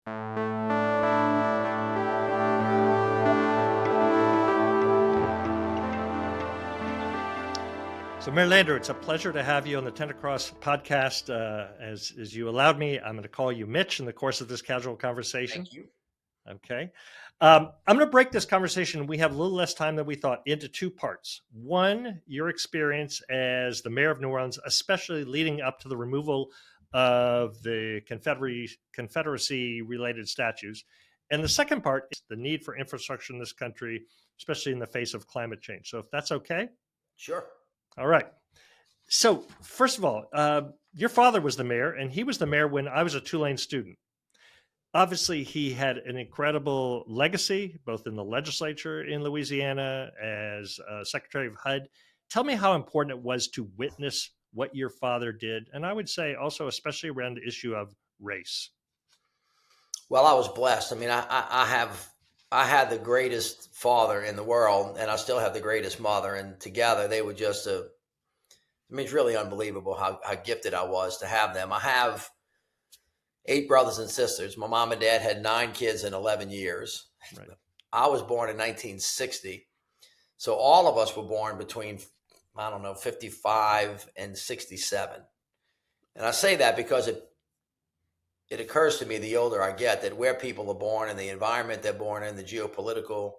So, Mayor Landrieu, it's a pleasure to have you on the 10 Across podcast. As you allowed me, I'm going to call you Mitch in the course of this casual conversation. Thank you. Okay. I'm going to break this conversation. We have a little less time than we thought into two parts. One, your experience as the mayor of New Orleans, especially leading up to the removal of the Confederacy related statues. And the second part is the need for infrastructure in this country, especially in the face of climate change. So if that's okay. Sure. All right. So first of all, your father was the mayor, and he was the mayor when I was a Tulane student. Obviously, he had an incredible legacy, both in the legislature in Louisiana as Secretary of HUD. Tell me how important it was to witness what your father did. And I would say also, especially around the issue of race. Well, I was blessed. I mean, I had the greatest father in the world, and I still have the greatest mother. And together they were just it's really unbelievable how gifted I was to have them. I have 8 brothers and sisters. My mom and dad had 9 kids in 11 years. Right. I was born in 1960. So all of us were born between, 55 and 67. And I say that because it occurs to me the older I get that where people are born and the environment they're born in, the geopolitical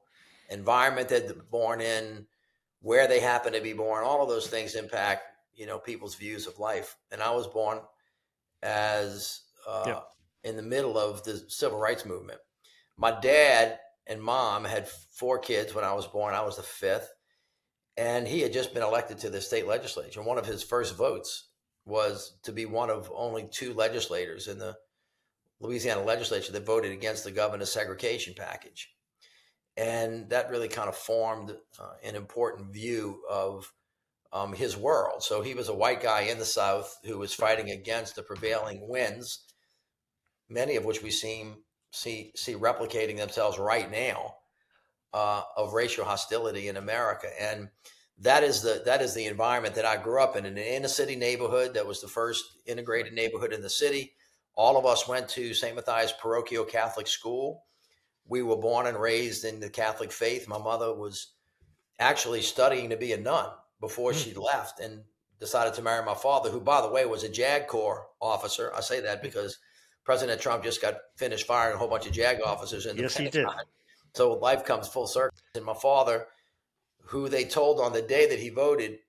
environment that they're born in, where they happen to be born, all of those things impact, people's views of life. And I was born as in the middle of the civil rights movement. My dad and mom had 4 kids when I was born. I was the 5th. And he had just been elected to the state legislature. One of his first votes was to be one of only 2 legislators in the Louisiana legislature that voted against the governor's segregation package. And that really kind of formed an important view of his world. So he was a white guy in the South who was fighting against the prevailing winds, many of which we see replicating themselves right now of racial hostility in America. And that is the environment that I grew up in an inner city neighborhood that was the first integrated neighborhood in the city. All of us went to St. Matthias Parochial Catholic School. We were born and raised in the Catholic faith. My mother was actually studying to be a nun before she left and decided to marry my father, who, by the way, was a JAG Corps officer. I say that because President Trump just got finished firing a whole bunch of JAG officers in the Pentagon. He did. So life comes full circle. And my father, who they told on the day that he voted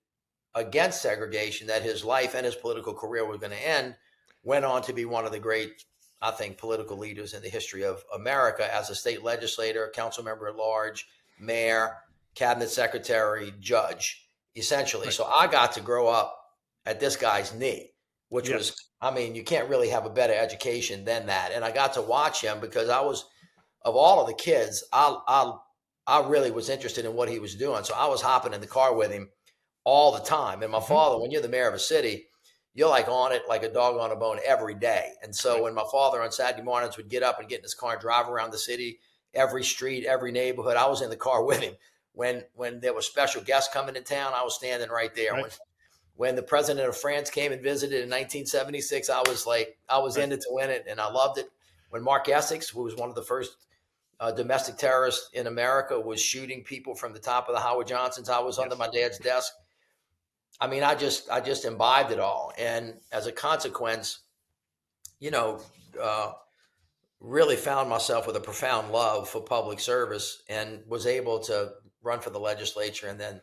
against segregation that his life and his political career were going to end, went on to be one of the great, I think, political leaders in the history of America as a state legislator, council member at large, mayor, cabinet secretary, judge, essentially. Right. So I got to grow up at this guy's knee, which was, you can't really have a better education than that. And I got to watch him because I was, of all of the kids, I really was interested in what he was doing. So I was hopping in the car with him all the time. And my father, when you're the mayor of a city, you're like on it like a dog on a bone every day. And so when my father on Saturday mornings would get up and get in his car and drive around the city, every street, every neighborhood, I was in the car with him. When there were special guests coming to town, I was standing right there. Right. When the president of France came and visited in 1976, I was in it to win it, and I loved it. When Mark Essex, who was one of the first domestic terrorists in America, was shooting people from the top of the Howard Johnsons, I was under my dad's desk. I just imbibed it all. And as a consequence, really found myself with a profound love for public service and was able to run for the legislature and then,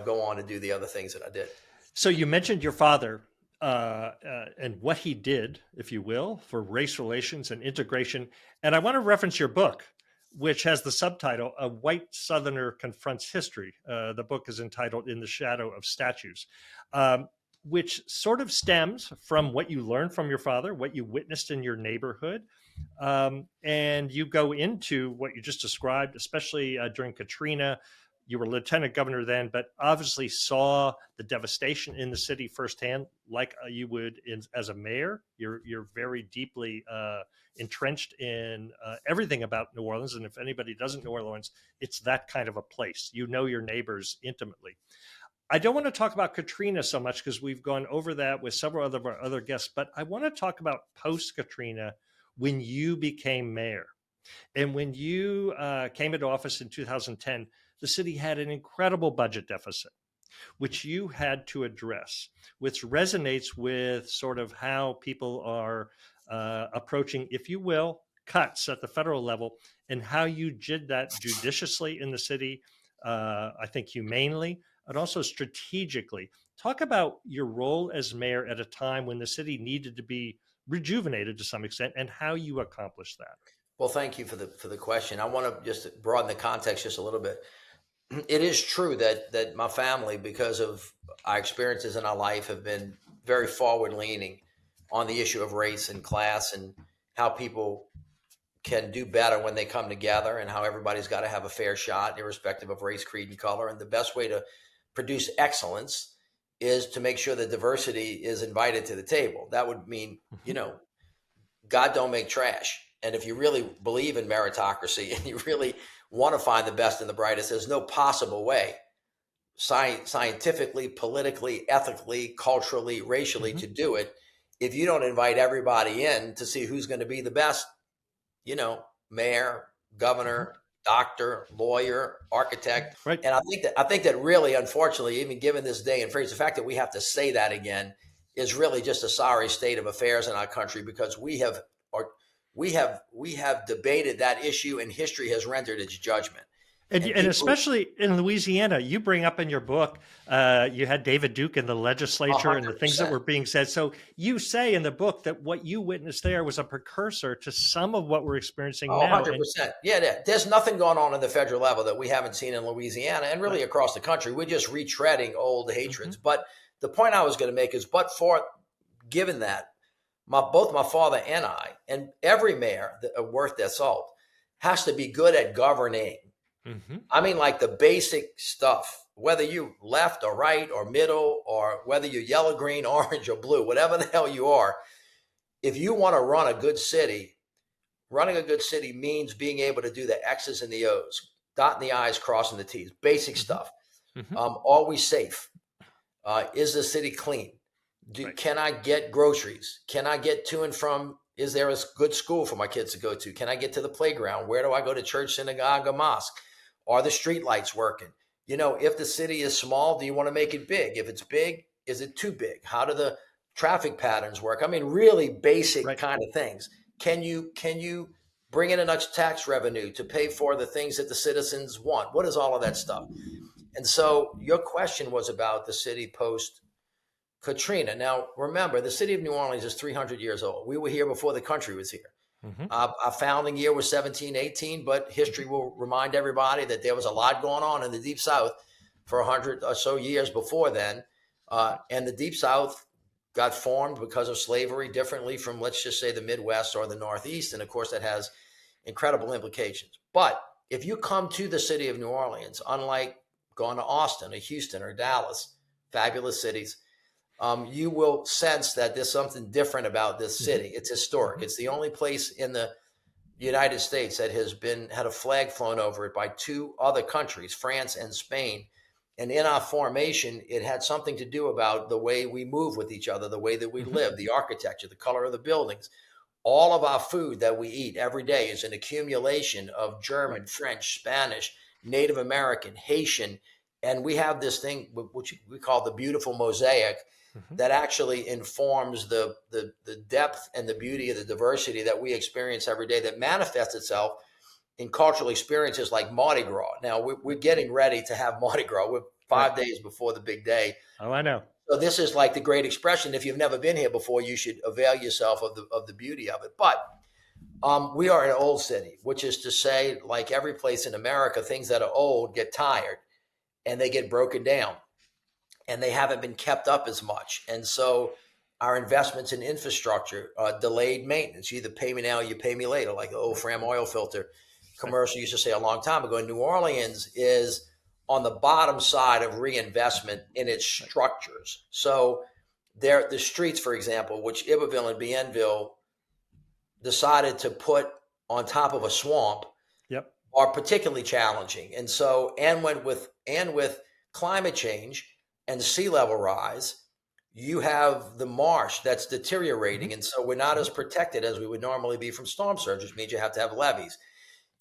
go on to do the other things that I did. So you mentioned your father and what he did, if you will, for race relations and integration. And I want to reference your book, which has the subtitle, A White Southerner Confronts History. The book is entitled In the Shadow of Statues, which sort of stems from what you learned from your father, what you witnessed in your neighborhood. And you go into what you just described, especially during Katrina. You were lieutenant governor then, but obviously saw the devastation in the city firsthand, like you would as a mayor. You're very deeply entrenched in everything about New Orleans. And if anybody doesn't know New Orleans, it's that kind of a place. You know your neighbors intimately. I don't want to talk about Katrina so much because we've gone over that with several other guests, but I want to talk about post-Katrina, when you became mayor. And when you came into office in 2010, the city had an incredible budget deficit, which you had to address, which resonates with sort of how people are approaching, if you will, cuts at the federal level, and how you did that judiciously in the city, I think humanely, and also strategically. Talk about your role as mayor at a time when the city needed to be rejuvenated to some extent, and how you accomplished that. Well, thank you for the question. I want to just broaden the context just a little bit. It is true that my family, because of our experiences in our life, have been very forward leaning on the issue of race and class and how people can do better when they come together, and how everybody's got to have a fair shot irrespective of race, creed, and color. And the best way to produce excellence is to make sure that diversity is invited to the table. That would mean, God don't make trash. And if you really believe in meritocracy and you really want to find the best and the brightest, there's no possible way, scientifically, politically, ethically, culturally, racially, to do it if you don't invite everybody in to see who's going to be the best, mayor, governor, doctor, lawyer, architect. Right. And I think that really, unfortunately, even given this day and phrase, the fact that we have to say that again is really just a sorry state of affairs in our country, because we have debated that issue and history has rendered its judgment. And especially in Louisiana, you bring up in your book, you had David Duke in the legislature 100%. And the things that were being said. So you say in the book that what you witnessed there was a precursor to some of what we're experiencing now. 100%. Yeah, there's nothing going on at the federal level that we haven't seen in Louisiana and really across the country. We're just retreading old hatreds. But the point I was going to make is, given that, both my father and I, and every mayor worth their salt, has to be good at governing. I mean, like the basic stuff, whether you left or right or middle, or whether you're yellow, green, orange, or blue, whatever the hell you are. If you want to run a good city, running a good city means being able to do the X's and the O's, dotting the I's, crossing the T's, basic stuff. Are we safe? Is the city clean? Can I get groceries? Can I get to and from? Is there a good school for my kids to go to? Can I get to the playground? Where do I go to church, synagogue, or mosque? Are the street lights working? If the city is small, do you want to make it big? If it's big, is it too big? How do the traffic patterns work? I mean, really basic kind of things. Can you bring in enough tax revenue to pay for the things that the citizens want? What is all of that stuff? And so your question was about the city post Katrina. Now, remember, the city of New Orleans is 300 years old. We were here before the country was here. Our founding year was 1718, but history will remind everybody that there was a lot going on in the Deep South for 100 or so years before then. And the Deep South got formed because of slavery differently from, let's just say, the Midwest or the Northeast. And of course, that has incredible implications. But if you come to the city of New Orleans, unlike going to Austin or Houston or Dallas, fabulous cities, you will sense that there's something different about this city. It's historic. It's the only place in the United States that has had a flag flown over it by two other countries, France and Spain. And in our formation, it had something to do about the way we move with each other, the way that we live, the architecture, the color of the buildings. All of our food that we eat every day is an accumulation of German, French, Spanish, Native American, Haitian. And we have this thing which we call the beautiful mosaic that actually informs the depth and the beauty of the diversity that we experience every day, that manifests itself in cultural experiences like Mardi Gras. Now, we're getting ready to have Mardi Gras. We're 5 days before the big day. Oh, I know. So this is like the great expression. If you've never been here before, you should avail yourself of the beauty of it. But we are an old city, which is to say, like every place in America, things that are old get tired and they get broken down. And they haven't been kept up as much. And so our investments in infrastructure delayed maintenance. You either pay me now or you pay me later, like the old Fram oil filter commercial used to say a long time ago. New Orleans is on the bottom side of reinvestment in its structures. So the streets, for example, which Iberville and Bienville decided to put on top of a swamp, are particularly challenging. And so, and with climate change and sea level rise, You have the marsh that's deteriorating, Mhm. and so we're not as protected as we would normally be from storm surge, which means you have to have levees.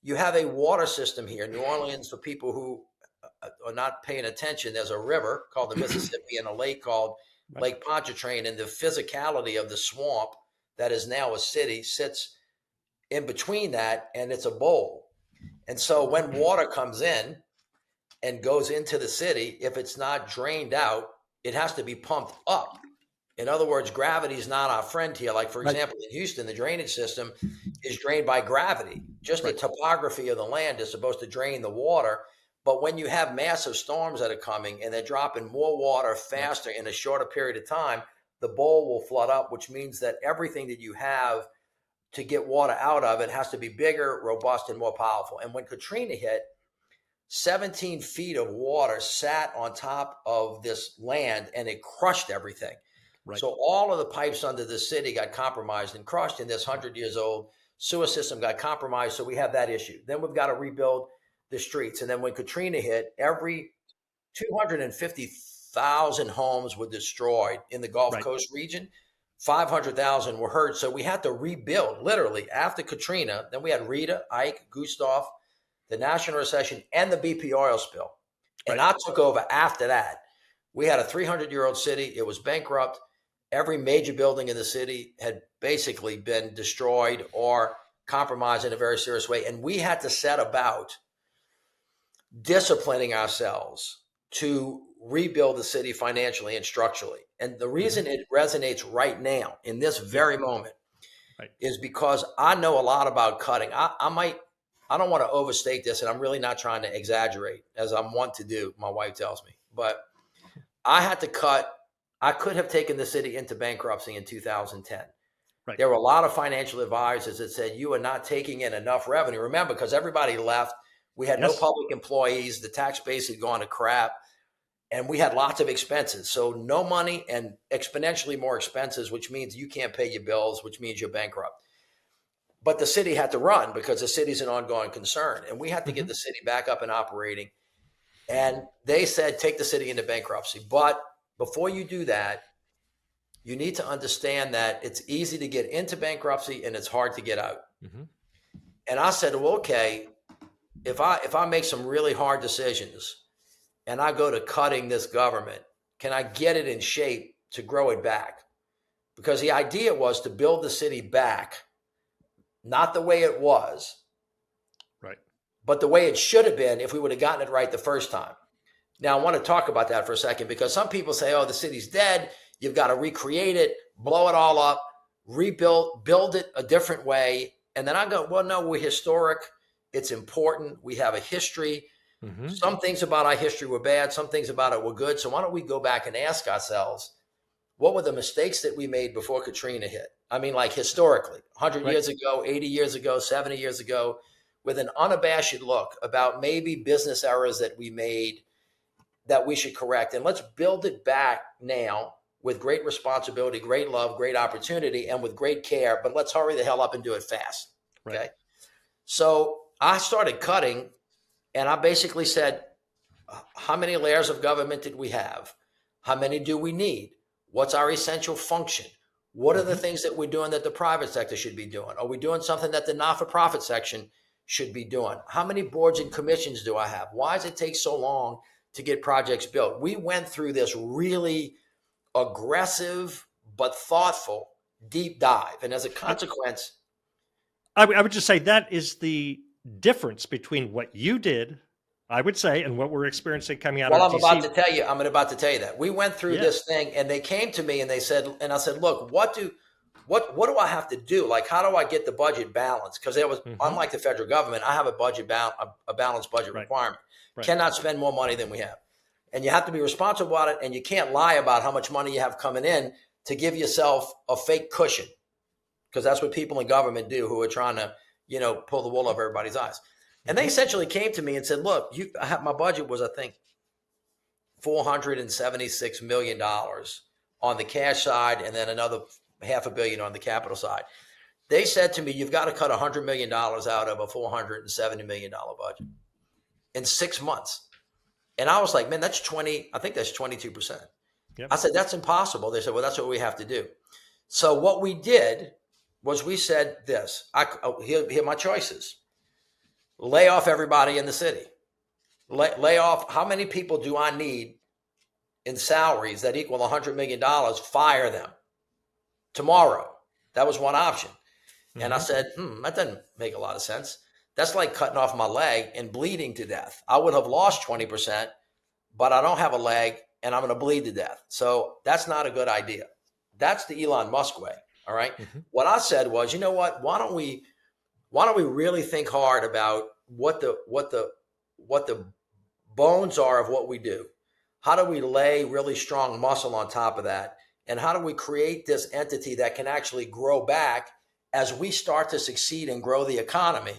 You have a water system here. New Orleans, for people who are not paying attention, there's a river called the Mississippi and a lake called Right. Lake Pontchartrain, and the physicality of the swamp that is now a city sits in between that, and it's a bowl. And so when water comes in and goes into the city, if it's not drained out, it has to be pumped up. In other words, gravity is not our friend here. Like, for Right. example, in Houston, the drainage system is drained by gravity. Just the Right. topography of the land is supposed to drain the water. But when you have massive storms that are coming and they're dropping more water faster in a shorter period of time, the bowl will flood up, which means that everything that you have to get water out of it has to be bigger, robust, and more powerful. And when Katrina hit, 17 feet of water sat on top of this land and it crushed everything. Right. So all of the pipes under the city got compromised and crushed, and this 100 years old sewer system got compromised. So we have that issue. Then we've got to rebuild the streets. And then when Katrina hit, every 250,000 homes were destroyed in the Gulf Right. Coast region. 500,000 were hurt. So we had to rebuild literally after Katrina. Then we had Rita, Ike, Gustav, the national recession, and the BP oil spill. And I took over after that. We had a 300-year-old city. It was bankrupt. Every major building in the city had basically been destroyed or compromised in a very serious way. And we had to set about disciplining ourselves to rebuild the city financially and structurally. And the reason it resonates right now in this very moment is because I know a lot about cutting. I don't want to overstate this, and I'm really not trying to exaggerate, as I'm wont to do, my wife tells me. But I had to cut. I could have taken the city into bankruptcy in 2010. There were a lot of financial advisors that said, you are not taking in enough revenue. Remember, because everybody left. We had no public employees. The tax base had gone to crap. And we had lots of expenses. So no money and exponentially more expenses, which means you can't pay your bills, which means you're bankrupt. But the city had to run because the city's an ongoing concern. And we had to get the city back up and operating. And they said, take the city into bankruptcy. But before you do that, you need to understand that it's easy to get into bankruptcy and it's hard to get out. And I said, well, okay, if I make some really hard decisions and I go to cutting this government, can I get it in shape to grow it back? Because the idea was to build the city back, not the way it was, but the way it should have been if we would have gotten it right the first time. Now, I want to talk about that for a second, because some people say, oh, the city's dead. You've got to recreate it, blow it all up, rebuild, build it a different way. And then I go, well, no, we're historic. It's important. We have a history. Some things about our history were bad. Some things about it were good. So why don't we go back and ask ourselves, what were the mistakes that we made before Katrina hit? I mean, like historically, 100 years ago, 80 years ago, 70 years ago, with an unabashed look about maybe business errors that we made that we should correct. And let's build it back now with great responsibility, great love, great opportunity, and with great care. But let's hurry the hell up and do it fast. Okay. So I started cutting, and I basically said, how many layers of government did we have? How many do we need? What's our essential function? What are the things that we're doing that the private sector should be doing? Are we doing something that the not-for-profit section should be doing? How many boards and commissions do I have? Why does it take so long to get projects built? We went through this really aggressive but thoughtful deep dive. And as a consequence, I would just say that is the difference between what you did, I would say, and what we're experiencing coming out of DC. I'm about to tell you that. We went through this thing, and they came to me and they said, and I said, look, what do I have to do? Like, how do I get the budget balanced? Because it was, unlike the federal government, I have a balanced budget requirement. Cannot spend more money than we have. And you have to be responsible about it, and you can't lie about how much money you have coming in to give yourself a fake cushion, because that's what people in government do who are trying to, pull the wool over everybody's eyes. And they essentially came to me and said, look, my budget was, I think, $476 million on the cash side, and then another $500 million on the capital side. They said to me, you've got to cut $100 million out of a $470 million budget in 6 months. And I was like, man, I think that's 22%. Yep. I said, that's impossible. They said, well, that's what we have to do. So what we did was we said this. Here are my choices. Lay off everybody in the city. Lay off. How many people do I need in salaries that equal $100 million? Fire them tomorrow. That was one option. And I said, that doesn't make a lot of sense. That's like cutting off my leg and bleeding to death. I would have lost 20%, but I don't have a leg and I'm going to bleed to death. So that's not a good idea. That's the Elon Musk way. All right. What I said was, you know what? Why don't we really think hard about what the bones are of what we do? How do we lay really strong muscle on top of that? And how do we create this entity that can actually grow back as we start to succeed and grow the economy,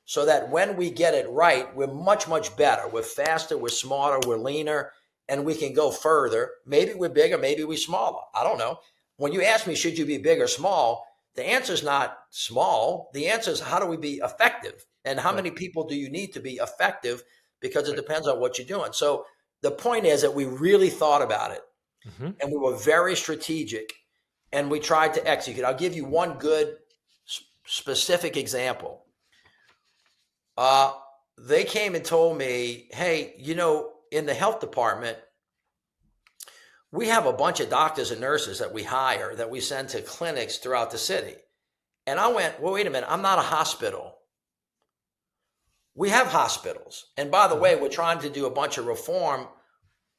so that when we get it right, we're much, much better. We're faster, we're smarter, we're leaner, and we can go further. Maybe we're bigger, maybe we're smaller. I don't know. When you ask me, should you be big or small? The answer is not small. The answer is, how do we be effective? And how many people do you need to be effective? Because it depends on what you're doing. So the point is that we really thought about it, and we were very strategic, and we tried to execute. I'll give you one good specific example. They came and told me, hey, in the health department, we have a bunch of doctors and nurses that we hire, that we send to clinics throughout the city. And I went, well, wait a minute, I'm not a hospital. We have hospitals. And by the way, we're trying to do a bunch of reform.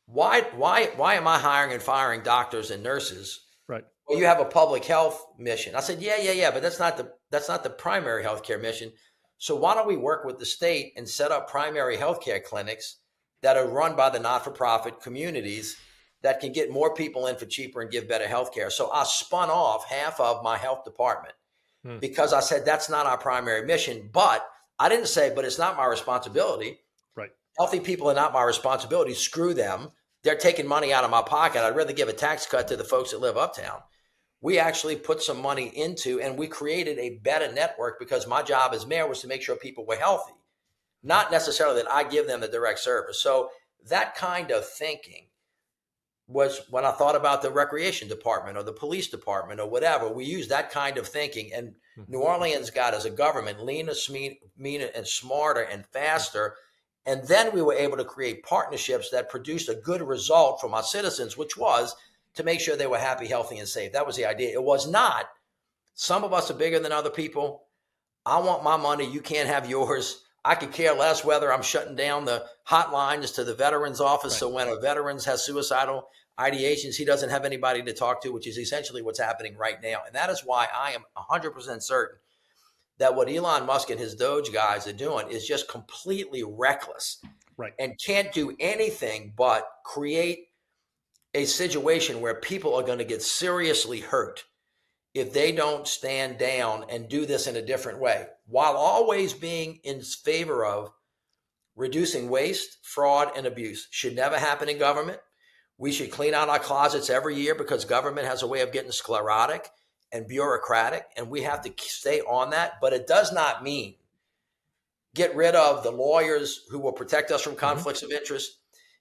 Why am I hiring and firing doctors and nurses? Right. Well, you have a public health mission. I said, yeah, but that's not the primary healthcare mission. So why don't we work with the state and set up primary healthcare clinics that are run by the not-for-profit communities that can get more people in for cheaper and give better healthcare? So I spun off half of my health department because I said that's not our primary mission. But I didn't say, but it's not my responsibility. Right. Healthy people are not my responsibility. Screw them. They're taking money out of my pocket. I'd rather give a tax cut to the folks that live uptown. We actually put some money into, and we created a better network, because my job as mayor was to make sure people were healthy, not necessarily that I give them the direct service. So that kind of thinking was when I thought about the recreation department or the police department or whatever. We used that kind of thinking, and New Orleans got, as a government, leaner, meaner, and smarter and faster. And then we were able to create partnerships that produced a good result from our citizens, which was to make sure they were happy, healthy, and safe. That was the idea. It was not, some of us are bigger than other people. I want my money. You can't have yours. I could care less whether I'm shutting down the hotlines to the veterans office. Right. So when a veteran has suicidal ideations, he doesn't have anybody to talk to, which is essentially what's happening right now. And that is why I am 100% certain that what Elon Musk and his Doge guys are doing is just completely reckless, right, and can't do anything but create a situation where people are going to get seriously hurt if they don't stand down and do this in a different way, while always being in favor of reducing waste, fraud, and abuse. Should never happen in government. We should clean out our closets every year, because government has a way of getting sclerotic and bureaucratic, and we have to stay on that. But it does not mean get rid of the lawyers who will protect us from conflicts of interest.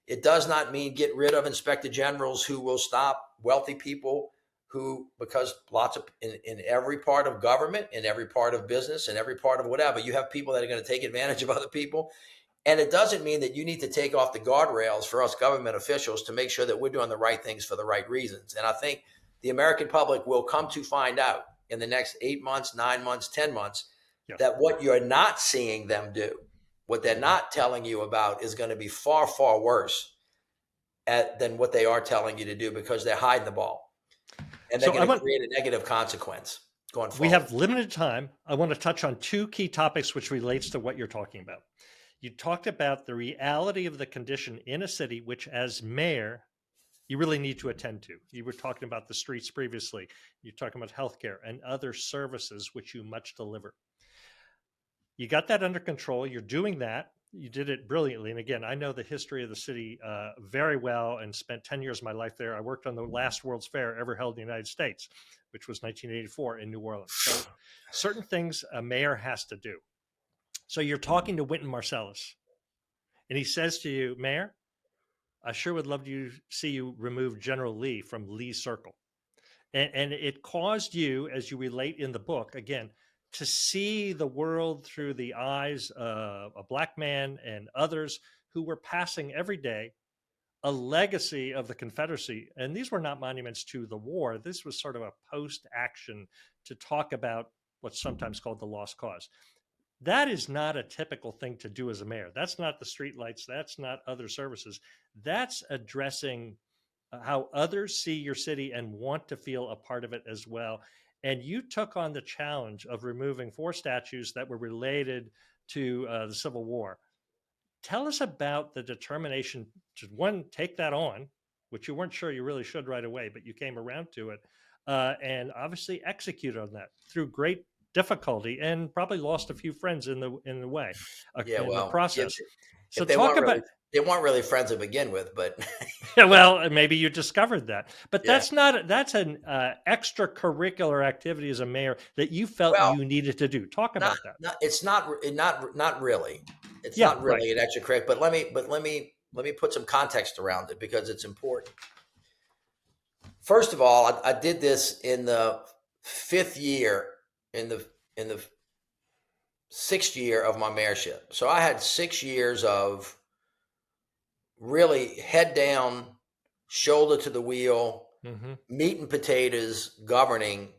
It does not mean get rid of inspector generals who will stop wealthy people who, because lots of, in every part of government, in every part of business, in every part of whatever, you have people that are going to take advantage of other people. And it doesn't mean that you need to take off the guardrails for us government officials to make sure that we're doing the right things for the right reasons. And I think the American public will come to find out in the next 8 months, 9 months, 10 months, that what you're not seeing them do, what they're not telling you about, is going to be far, far worse than what they are telling you to do, because they're hiding the ball. And they're going to create a negative consequence going forward. We have limited time. I want to touch on two key topics which relates to what you're talking about. You talked about the reality of the condition in a city, which as mayor, you really need to attend to. You were talking about the streets previously. You're talking about healthcare and other services which you much deliver. You got that under control. You're doing that. You did it brilliantly. And again, I know the history of the city very well, and spent 10 years of my life there. I worked on the last World's Fair ever held in the United States, which was 1984 in New Orleans. So certain things a mayor has to do. So you're talking to Wynton Marsalis, and he says to you, Mayor, I sure would love to see you remove General Lee from Lee's circle. And it caused you, as you relate in the book, again, to see the world through the eyes of a Black man and others who were passing every day a legacy of the Confederacy. And these were not monuments to the war. This was sort of a post action to talk about what's sometimes called the lost cause. That is not a typical thing to do as a mayor. That's not the streetlights. That's not other services. That's addressing how others see your city and want to feel a part of it as well. And you took on the challenge of removing 4 statues that were related to the Civil War. Tell us about the determination to, one, take that on, which you weren't sure you really should right away, but you came around to it, and obviously execute on that through great difficulty, and probably lost a few friends in the way, in the process. So talk about. They weren't really friends to begin with, but well, maybe you discovered that. But that's an extracurricular activity as a mayor that you felt you needed to do. Talk about that. It's not really. It's not really an extracurricular. But let me put some context around it because it's important. First of all, I did this in the 5th year, in the 6th year of my mayorship. So I had 6 years of really head down, shoulder to the wheel, meat and potatoes, governing,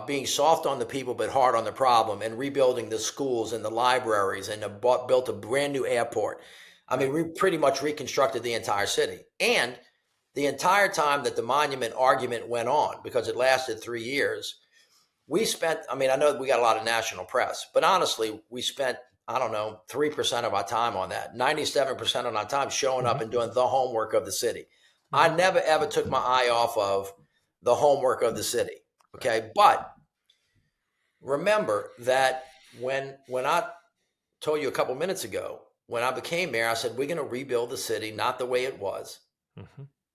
being soft on the people but hard on the problem, and rebuilding the schools and the libraries, and built a brand new airport. I mean, we pretty much reconstructed the entire city. And the entire time that the monument argument went on, because it lasted 3 years, we spent, I mean, I know we got a lot of national press, but honestly, we spent, I don't know, 3% of our time on that. 97% of our time showing up and doing the homework of the city. I never, ever took my eye off of the homework of the city. Okay. But remember that when I told you a couple minutes ago, when I became mayor, I said, we're going to rebuild the city, not the way it was,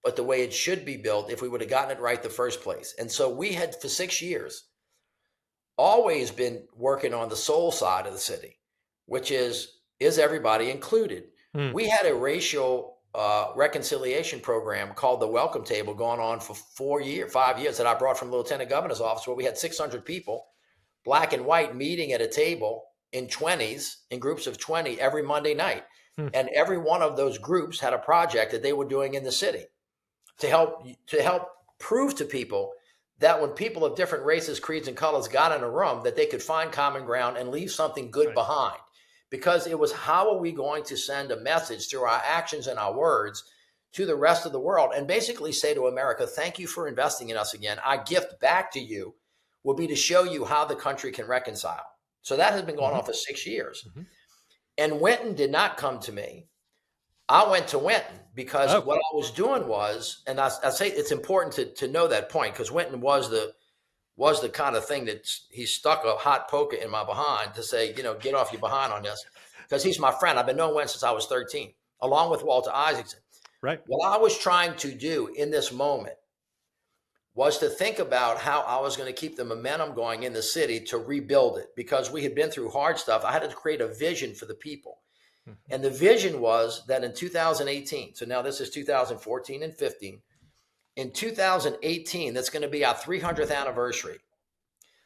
but the way it should be built if we would have gotten it right the first place. And so we had, for 6 years, always been working on the soul side of the city, which is everybody included? We had a racial reconciliation program called the Welcome Table going on for 5 years that I brought from the Lieutenant Governor's office, where we had 600 people, Black and white, meeting at a table in groups of 20 every Monday night. And every one of those groups had a project that they were doing in the city to help prove to people that when people of different races, creeds, and colors got in a room, that they could find common ground and leave something good behind. Because it was, how are we going to send a message through our actions and our words to the rest of the world, and basically say to America, thank you for investing in us again. Our gift back to you will be to show you how the country can reconcile. So that has been going on for 6 years. And Winton did not come to me. I went to Winton because what I was doing was, and I say it's important to know that point, because Winton was the kind of thing that he stuck a hot poker in my behind to say, get off your behind on this, because he's my friend. I've been knowing Winton since I was 13, along with Walter Isaacson. Right. What I was trying to do in this moment was to think about how I was going to keep the momentum going in the city to rebuild it, because we had been through hard stuff. I had to create a vision for the people. And the vision was that in 2018, so now this is 2014 and 15, in 2018, that's going to be our 300th anniversary.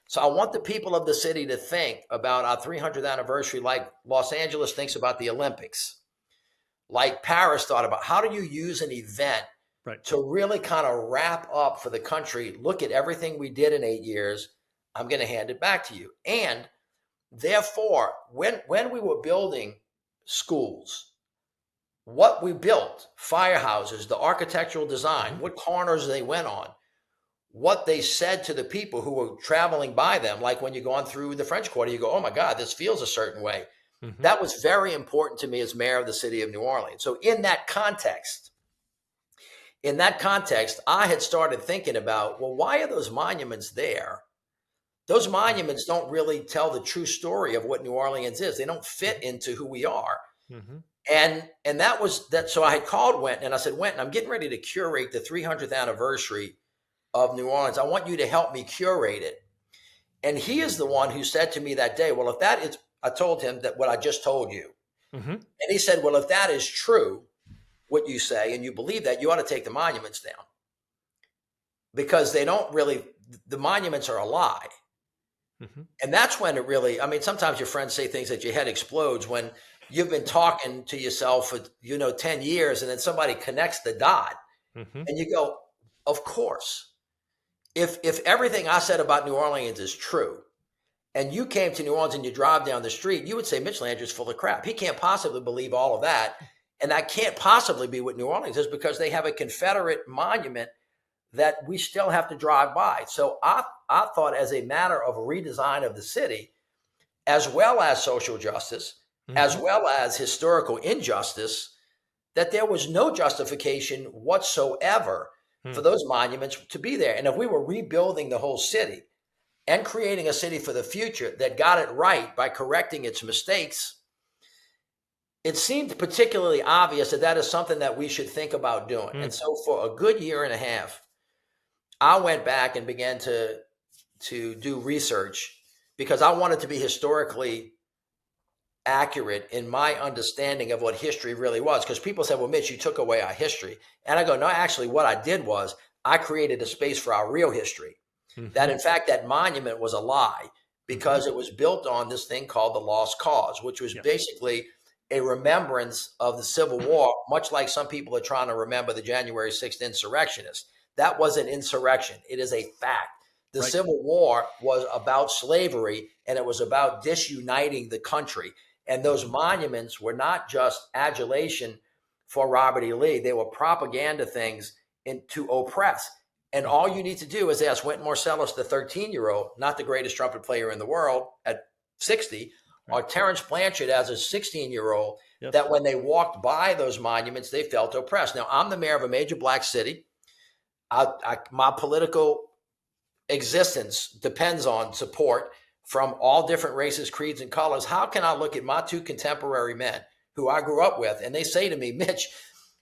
So I want the people of the city to think about our 300th anniversary like Los Angeles thinks about the Olympics, like Paris thought about. How do you use an event to really kind of wrap up for the country? Look at everything we did in 8 years. I'm going to hand it back to you. And therefore, when we were building schools, what we built, firehouses, the architectural design, what corners they went on, what they said to the people who were traveling by them, like when you're going through the French Quarter, you go, oh my God, this feels a certain way. That was very important to me as mayor of the city of New Orleans. So in that context, I had started thinking about, well, why are those monuments there? Those monuments don't really tell the true story of what New Orleans is. They don't fit into who we are. And that was that. So I had called Winton and I said, Winton, I'm getting ready to curate the 300th anniversary of New Orleans. I want you to help me curate it. And he is the one who said to me that day, well, if that is, I told him that what I just told you. And he said, well, if that is true, what you say and you believe that, you ought to take the monuments down, because they don't really, the monuments are a lie. Mm-hmm. And that's when it really, I mean, sometimes your friends say things that your head explodes when you've been talking to yourself for, 10 years, and then somebody connects the dot, mm-hmm. and you go, of course, if everything I said about New Orleans is true, and you came to New Orleans and you drive down the street, you would say Mitch Landrieu's full of crap. He can't possibly believe all of that. And that can't possibly be what New Orleans is, because they have a Confederate monument that we still have to drive by. So I thought, as a matter of a redesign of the city, as well as social justice, mm-hmm. as well as historical injustice, that there was no justification whatsoever for those monuments to be there. And if we were rebuilding the whole city and creating a city for the future that got it right by correcting its mistakes, it seemed particularly obvious that that is something that we should think about doing. And so for a good year and a half, I went back and began to do research, because I wanted to be historically accurate in my understanding of what history really was. Because people said, well, Mitch, you took away our history. And I go, no, actually what I did was I created a space for our real history. Mm-hmm. That in fact, that monument was a lie, because mm-hmm. it was built on this thing called the Lost Cause, which was basically a remembrance of the Civil War, much like some people are trying to remember the January 6th insurrectionists. That was an insurrection. It is a fact. The Civil War was about slavery, and it was about disuniting the country. And those monuments were not just adulation for Robert E. Lee. They were propaganda things to oppress. And all you need to do is ask Wynton Marsalis, the 13-year-old, not the greatest trumpet player in the world at 60, or Terence Blanchard as a 16-year-old, that when they walked by those monuments, they felt oppressed. Now, I'm the mayor of a major black city. My political existence depends on support from all different races, creeds, and colors. How can I look at my two contemporary men who I grew up with, and they say to me, Mitch,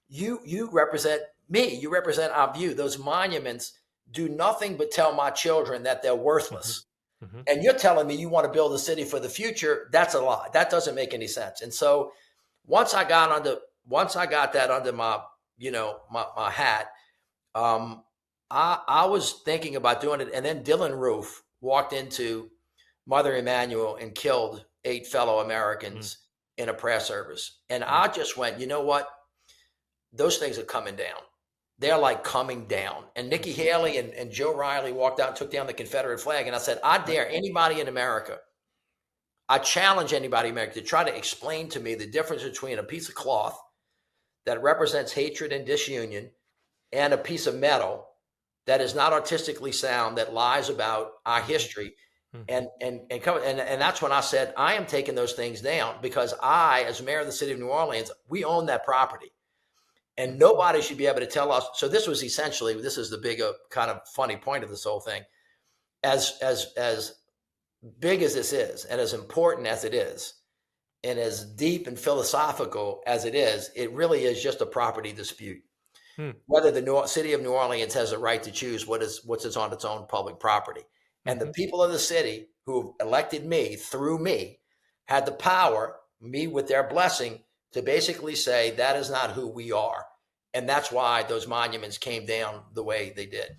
you represent me. You represent our view. Those monuments do nothing but tell my children that they're worthless. Mm-hmm. And you're telling me you want to build a city for the future. That's a lie. That doesn't make any sense. And so once I got that under my, my hat, I was thinking about doing it. And then Dylan Roof walked into Mother Emanuel and killed 8 fellow Americans in a prayer service. And I just went, you know what? Those things are coming down. They're like coming down. And Nikki Haley and Joe Riley walked out and took down the Confederate flag. And I said, I dare anybody in America, I challenge anybody in America to try to explain to me the difference between a piece of cloth that represents hatred and disunion and a piece of metal that is not artistically sound, that lies about our history. And that's when I said, I am taking those things down, because I, as mayor of the city of New Orleans, we own that property. And nobody should be able to tell us. So this was essentially, this is the big kind of funny point of this whole thing. As big as this is, and as important as it is, and as deep and philosophical as it is, it really is just a property dispute. Whether the city of New Orleans has a right to choose what's on its own public property. And the people of the city who elected me through me had the power, me with their blessing, to basically say that is not who we are. And that's why those monuments came down the way they did.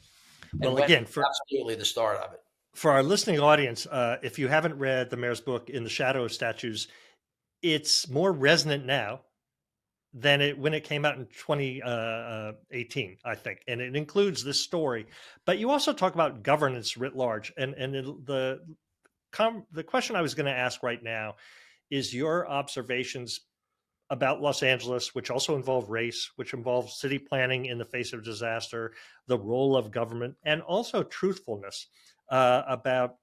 Well, again, for absolutely the start of it. For our listening audience, if you haven't read the mayor's book, In the Shadow of Statues, it's more resonant now than when it came out in 2018, I think. And it includes this story. But you also talk about governance writ large. And the question I was going to ask right now is your observations about Los Angeles, which also involve race, which involves city planning in the face of disaster, the role of government, and also truthfulness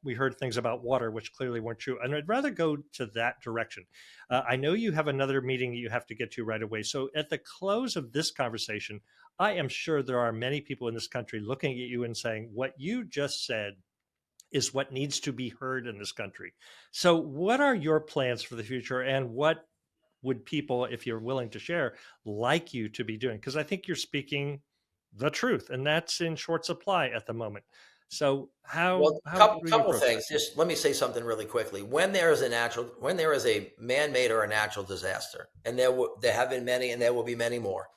we heard things about water, which clearly weren't true. And I'd rather go to that direction. I know you have another meeting you have to get to right away. So at the close of this conversation, I am sure there are many people in this country looking at you and saying, what you just said is what needs to be heard in this country. So what are your plans for the future, and what would people, if you're willing to share, like you to be doing? Because I think you're speaking the truth, and that's in short supply at the moment. So couple things. Just let me say something really quickly. When there is a man-made or a natural disaster, and there have been many, and there will be many more,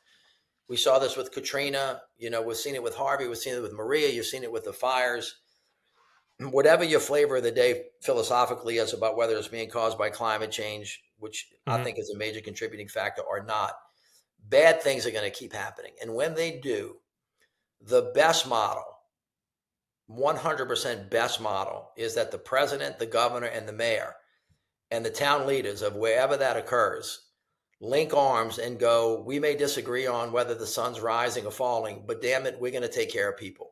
We saw this with Katrina. We've seen it with Harvey. We've seen it with Maria. You've seen it with the fires. Whatever your flavor of the day philosophically is about whether it's being caused by climate change, which I think is a major contributing factor, or not, bad things are going to keep happening. And when they do, the best model, 100% best model, is that the president, the governor, and the mayor and the town leaders of wherever that occurs link arms and go, we may disagree on whether the sun's rising or falling, but damn it, we're going to take care of people.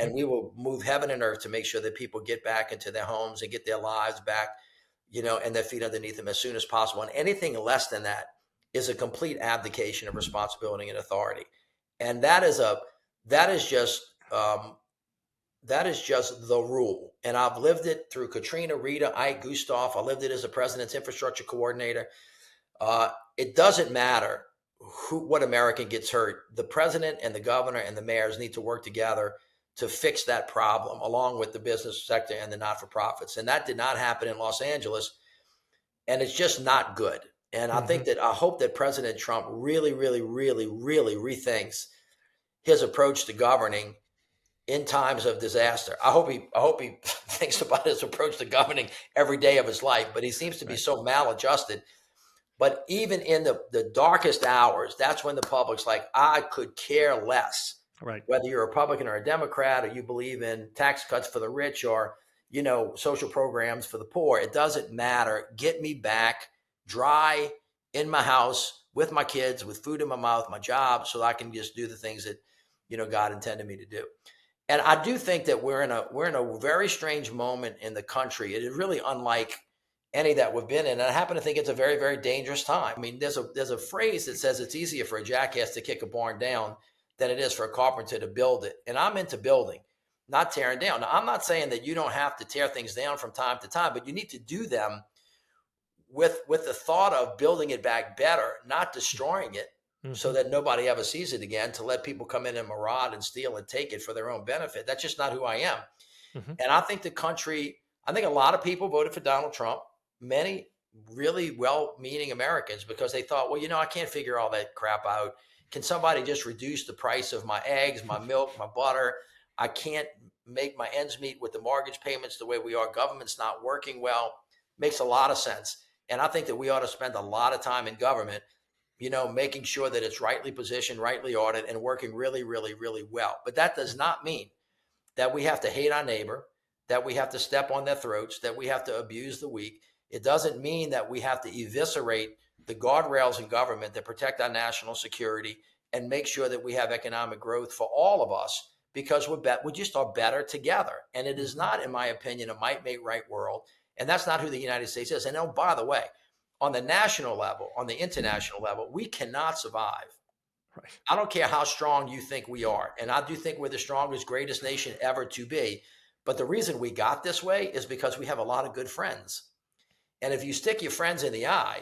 And we will move heaven and earth to make sure that people get back into their homes and get their lives back, and their feet underneath them as soon as possible. And anything less than that is a complete abdication of responsibility and authority. And that is just the rule. And I've lived it through Katrina, Rita, Ike, Gustav. I lived it as a president's infrastructure coordinator. It doesn't matter what American gets hurt. The president and the governor and the mayors need to work together to fix that problem, along with the business sector and the not-for-profits. And that did not happen in Los Angeles. And it's just not good. And I hope that President Trump really, really, really, really rethinks his approach to governing in times of disaster. I hope he thinks about his approach to governing every day of his life, but he seems to be so maladjusted. But even in the darkest hours, that's when the public's like, I could care less. Right. Whether you're a Republican or a Democrat, or you believe in tax cuts for the rich, or, social programs for the poor, it doesn't matter. Get me back dry in my house with my kids, with food in my mouth, my job, so I can just do the things that, God intended me to do. And I do think that we're in a very strange moment in the country. It is really unlike any that we've been in. And I happen to think it's a very, very dangerous time. I mean, there's a phrase that says it's easier for a jackass to kick a barn down than it is for a carpenter to build it. And I'm into building, not tearing down. Now, I'm not saying that you don't have to tear things down from time to time, but you need to do them with the thought of building it back better, not destroying it, so that nobody ever sees it again, to let people come in and maraud and steal and take it for their own benefit. That's just not who I am. And I think I think a lot of people voted for Donald Trump, many really well-meaning Americans, because they thought, well, I can't figure all that crap out. Can somebody just reduce the price of my eggs, my milk, my butter? I can't make my ends meet with the mortgage payments the way we are. Government's not working well. Makes a lot of sense. And I think that we ought to spend a lot of time in government, making sure that it's rightly positioned, rightly ordered, and working really, really, really well. But that does not mean that we have to hate our neighbor, that we have to step on their throats, that we have to abuse the weak. It doesn't mean that we have to eviscerate the guardrails in government that protect our national security and make sure that we have economic growth for all of us, because we just are better together. And it is not, in my opinion, a might make right world. And that's not who the United States is. And oh, by the way, on the national level, on the international level, we cannot survive. Right. I don't care how strong you think we are. And I do think we're the strongest, greatest nation ever to be. But the reason we got this way is because we have a lot of good friends. And if you stick your friends in the eye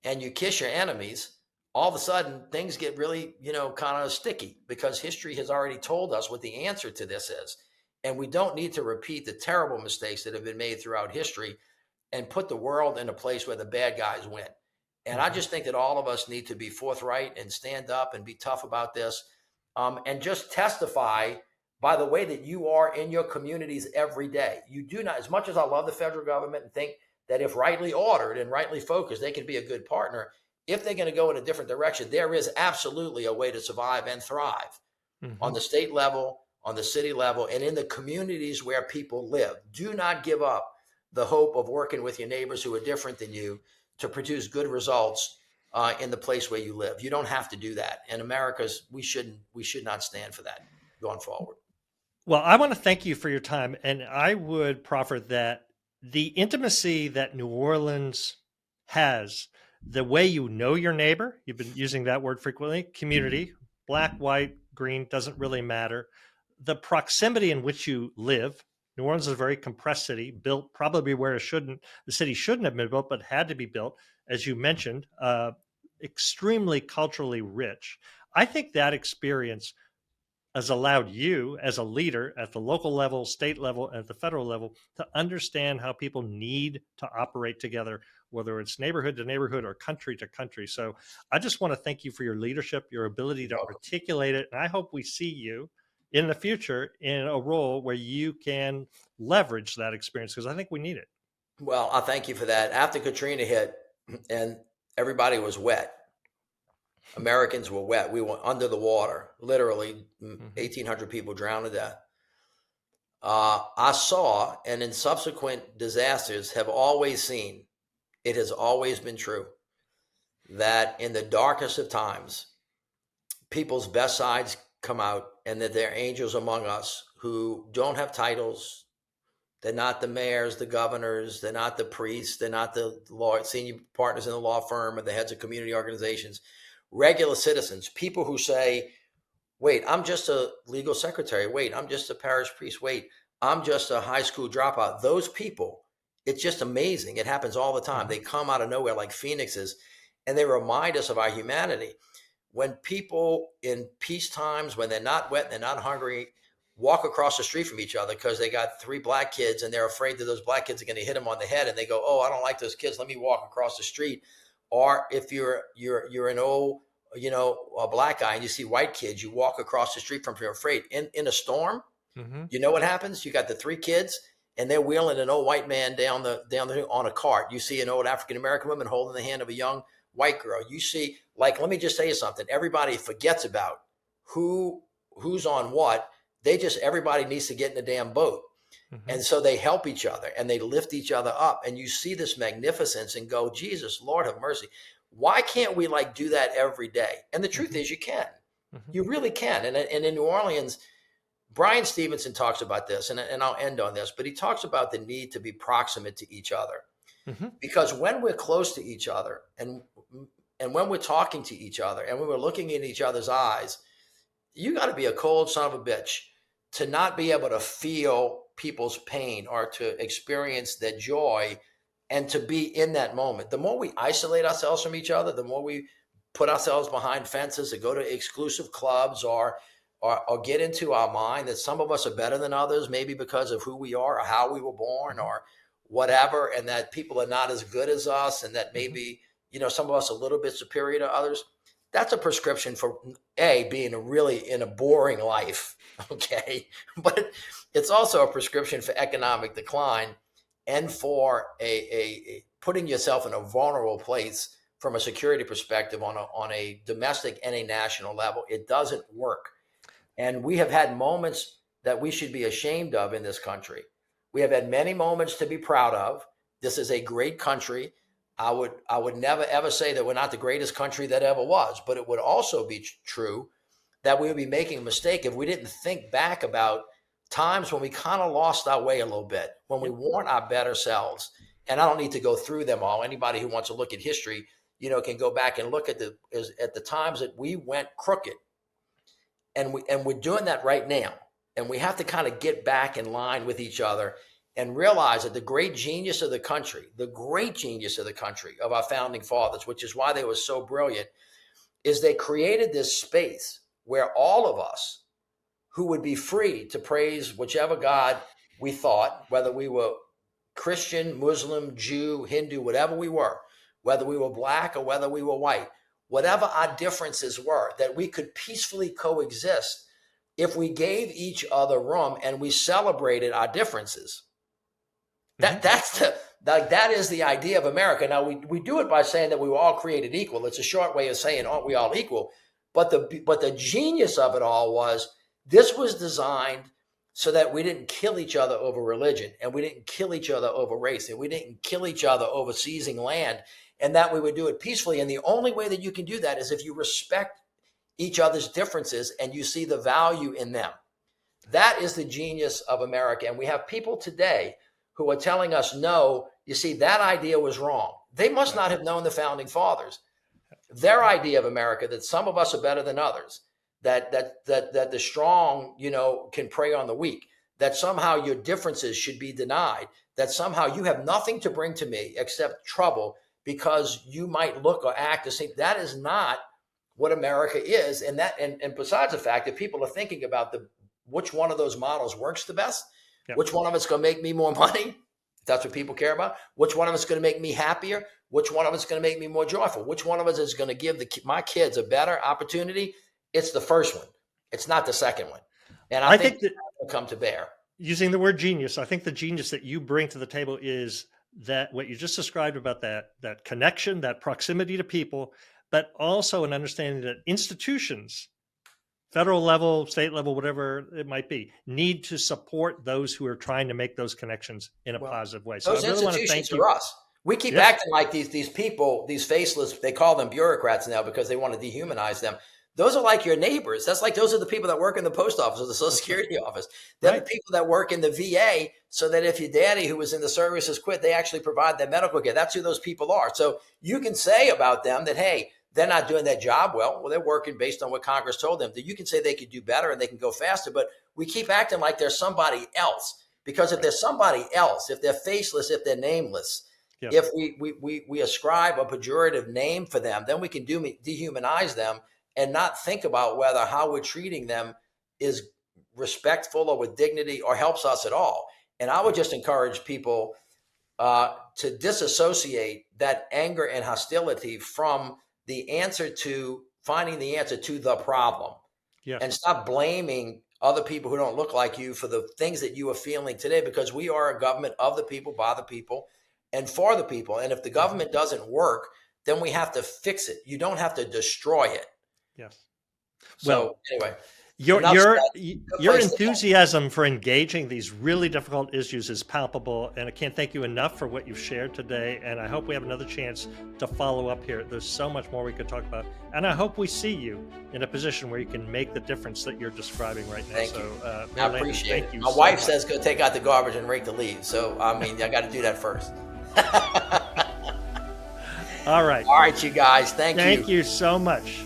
and you kiss your enemies, all of a sudden things get really, kind of sticky, because history has already told us what the answer to this is. And we don't need to repeat the terrible mistakes that have been made throughout history and put the world in a place where the bad guys win. And I just think that all of us need to be forthright and stand up and be tough about this, and just testify by the way that you are in your communities every day. You do not, as much as I love the federal government and think that if rightly ordered and rightly focused, they can be a good partner. If they're going to go in a different direction, there is absolutely a way to survive and thrive on the state level, on the city level, and in the communities where people live. Do not give up the hope of working with your neighbors who are different than you to produce good results in the place where you live. You don't have to do that. And we should not stand for that going forward. Well, I want to thank you for your time. And I would proffer that the intimacy that New Orleans has, the way you know your neighbor, you've been using that word frequently, community, black, white, green, doesn't really matter. The proximity in which you live. New Orleans is a very compressed city, built probably where the city shouldn't have been built, but had to be built, as you mentioned, extremely culturally rich. I think that experience has allowed you as a leader at the local level, state level, and at the federal level to understand how people need to operate together, whether it's neighborhood to neighborhood or country to country. So I just want to thank you for your leadership, your ability to articulate it. And I hope we see you in the future in a role where you can leverage that experience, because I think we need it. Well, I thank you for that. After Katrina hit and everybody was wet, Americans were wet. We were under the water, literally 1,800 people drowned to death. I saw, and in subsequent disasters have always seen, it has always been true, that in the darkest of times, people's best sides come out, and that there are angels among us who don't have titles. They're not the mayors, the governors, they're not the priests, they're not the senior partners in the law firm or the heads of community organizations. Regular citizens, people who say, wait, I'm just a legal secretary. Wait, I'm just a parish priest. Wait, I'm just a high school dropout. Those people, it's just amazing. It happens all the time. They come out of nowhere like phoenixes, and they remind us of our humanity. When people in peace times, when they're not wet, they're not hungry, walk across the street from each other because they got 3 black kids and they're afraid that those black kids are going to hit them on the head, and they go, oh, I don't like those kids. Let me walk across the street. Or if you're an old, a black guy and you see white kids, you walk across the street from them, you're afraid. In a storm, you know what happens? You got the 3 kids and they're wheeling an old white man down the hill on a cart. You see an old African-American woman holding the hand of a young white girl. You see, let me just tell you something. Everybody forgets about who's on what. Everybody needs to get in the damn boat. And so they help each other and they lift each other up. And you see this magnificence and go, Jesus, Lord have mercy. Why can't we do that every day? And the truth is you can. You really can. And in New Orleans, Brian Stevenson talks about this, and I'll end on this, but he talks about the need to be proximate to each other. Because when we're close to each other and when we're talking to each other and when we're looking in each other's eyes, you got to be a cold son of a bitch to not be able to feel people's pain or to experience their joy and to be in that moment. The more we isolate ourselves from each other, the more we put ourselves behind fences or go to exclusive clubs or get into our mind that some of us are better than others, maybe because of who we are or how we were born or whatever, and that people are not as good as us and that maybe, some of us are a little bit superior to others. That's a prescription for being in a boring life. Okay. But it's also a prescription for economic decline and for a putting yourself in a vulnerable place from a security perspective on a domestic and a national level. It doesn't work. And we have had moments that we should be ashamed of in this country. We have had many moments to be proud of. This is a great country. I would never, ever say that we're not the greatest country that ever was, but it would also be true that we would be making a mistake if we didn't think back about times when we kind of lost our way a little bit, when we weren't our better selves. And I don't need to go through them all. Anybody who wants to look at history, can go back and look at the times that we went crooked. And we're doing that right now. And we have to kind of get back in line with each other and realize that the great genius of the country, of our founding fathers, which is why they were so brilliant, is they created this space where all of us who would be free to praise whichever God we thought, whether we were Christian, Muslim, Jew, Hindu, whatever we were, whether we were black or whether we were white, whatever our differences were, that we could peacefully coexist if we gave each other room and we celebrated our differences. That is the idea of America. Now we do it by saying that we were all created equal. It's a short way of saying, aren't we all equal? But the genius of it all was this was designed so that we didn't kill each other over religion, and we didn't kill each other over race, and we didn't kill each other over seizing land, and that we would do it peacefully. And the only way that you can do that is if you respect each other's differences and you see the value in them. That is the genius of America. And we have people today who are telling us, no, you see, that idea was wrong. They must not have known the founding fathers. Their idea of America, that some of us are better than others, that the strong, can prey on the weak, that somehow your differences should be denied, that somehow you have nothing to bring to me except trouble because you might look or act the same. That is not what America is. And besides the fact that people are thinking about which one of those models works the best, which one of it's going to make me more money, if that's what people care about, which one of it's going to make me happier, which one of it's going to make me more joyful, which one of us is going to give my kids a better opportunity. It's the first one. It's not the second one. And I think that will come to bear. Using the word genius, I think the genius that you bring to the table is that what you just described about that connection, that proximity to people, but also an understanding that institutions, federal level, state level, whatever it might be, need to support those who are trying to make those connections in a positive way. So those I really want to institutions thank you. are us. We keep acting like these people, these faceless, they call them bureaucrats now because they want to dehumanize them. Those are like your neighbors. That's like those are the people that work in the post office or the Social Security office. They're the people that work in the VA so that if your daddy who was in the services quit, they actually provide their medical care. That's who those people are. So you can say about them that, hey, they're not doing that job well. Well, they're working based on what Congress told them. That you can say they could do better and they can go faster, but we keep acting like they're somebody else. Because if they're somebody else, if they're faceless, if they're nameless, if we ascribe a pejorative name for them, then we can dehumanize them and not think about whether how we're treating them is respectful or with dignity or helps us at all. And I would just encourage people to disassociate that anger and hostility from finding the answer to the problem. And stop blaming other people who don't look like you for the things that you are feeling today, because we are a government of the people, by the people, and for the people. And if the government doesn't work, then we have to fix it. You don't have to destroy it. Yes. So anyway, your enthusiasm for engaging these really difficult issues is palpable, and I can't thank you enough for what you've shared today. And I hope we have another chance to follow up here. There's so much more we could talk about, and I hope we see you in a position where you can make the difference that you're describing right now. Thank you. I appreciate it. My wife says go take out the garbage and rake the leaves. So I mean, I got to do that first. All right. All right, you guys. Thank you. Thank you so much.